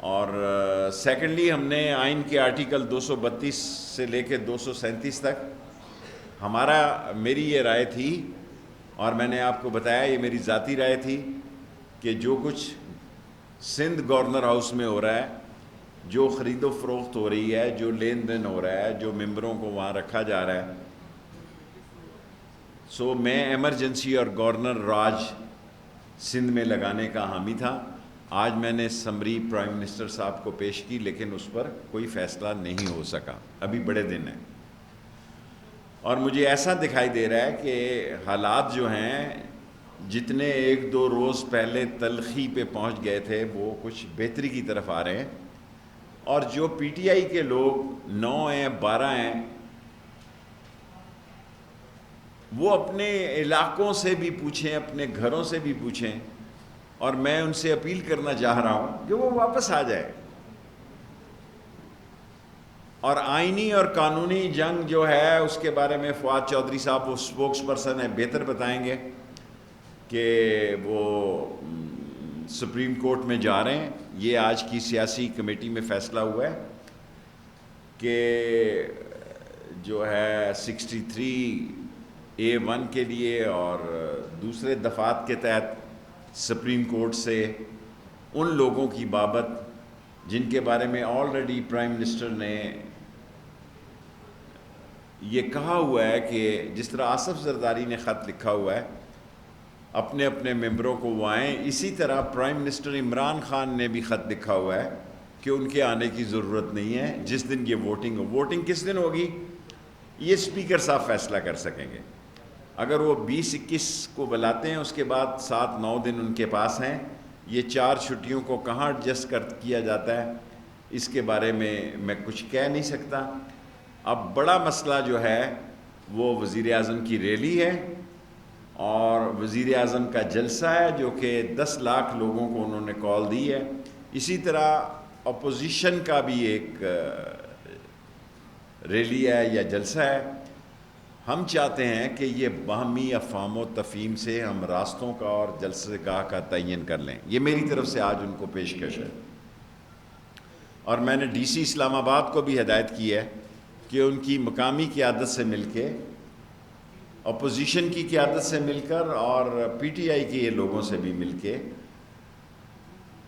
اور سیکنڈلی ہم نے آئین کے آرٹیکل 232 سے لے کے 237 تک میری یہ رائے تھی، اور میں نے آپ کو بتایا یہ میری ذاتی رائے تھی، کہ جو کچھ سندھ گورنر ہاؤس میں ہو رہا ہے، جو خرید و فروخت ہو رہی ہے، جو لین دین ہو رہا ہے، جو ممبروں کو وہاں رکھا جا رہا ہے، سو میں ایمرجنسی اور گورنر راج سندھ میں لگانے کا حامی تھا۔ آج میں نے سمری پرائم منسٹر صاحب کو پیش کی، لیکن اس پر کوئی فیصلہ نہیں ہو سکا، ابھی بڑے دن ہیں۔ اور مجھے ایسا دکھائی دے رہا ہے کہ حالات جو ہیں جتنے ایک دو روز پہلے تلخی پہ پہنچ گئے تھے وہ کچھ بہتری کی طرف آ رہے ہیں، اور جو پی ٹی آئی کے لوگ 9 ہیں 12 ہیں، وہ اپنے علاقوں سے بھی پوچھیں، اپنے گھروں سے بھی پوچھیں، اور میں ان سے اپیل کرنا چاہ رہا ہوں کہ وہ واپس آ جائے، اور آئینی اور قانونی جنگ جو ہے اس کے بارے میں فواد چودھری صاحب وہ اسپوکس پرسن ہیں، بہتر بتائیں گے کہ وہ سپریم کورٹ میں جا رہے ہیں۔ یہ آج کی سیاسی کمیٹی میں فیصلہ ہوا ہے کہ جو ہے 63A1 کے لیے اور دوسرے دفعات کے تحت سپریم کورٹ سے ان لوگوں کی بابت جن کے بارے میں آلریڈی پرائم منسٹر نے یہ کہا ہوا ہے کہ جس طرح آصف زرداری نے خط لکھا ہوا ہے اپنے اپنے ممبروں کو وہ آئیں، اسی طرح پرائم منسٹر عمران خان نے بھی خط لکھا ہوا ہے کہ ان کے آنے کی ضرورت نہیں ہے جس دن یہ ووٹنگ ہو۔ ووٹنگ کس دن ہوگی یہ اسپیکر صاحب فیصلہ کر سکیں گے۔ اگر وہ 20-21 کو بلاتے ہیں، اس کے بعد 7-9 دن ان کے پاس ہیں، یہ 4 چھٹیوں کو کہاں ایڈجسٹ کیا جاتا ہے اس کے بارے میں کچھ کہہ نہیں سکتا۔ اب بڑا مسئلہ جو ہے وہ وزیر اعظم کی ریلی ہے اور وزیر اعظم کا جلسہ ہے جو کہ 10 لاکھ لوگوں کو انہوں نے کال دی ہے۔ اسی طرح اپوزیشن کا بھی ایک ریلی ہے یا جلسہ ہے۔ ہم چاہتے ہیں کہ یہ باہمی افہام و تفہیم سے ہم راستوں کا اور جلسہ گاہ کا تعین کر لیں۔ یہ میری طرف سے آج ان کو پیشکش ہے، اور میں نے ڈی سی اسلام آباد کو بھی ہدایت کی ہے کہ ان کی مقامی قیادت سے مل کے، اپوزیشن کی قیادت سے مل کر اور پی ٹی آئی کے لوگوں سے بھی مل کے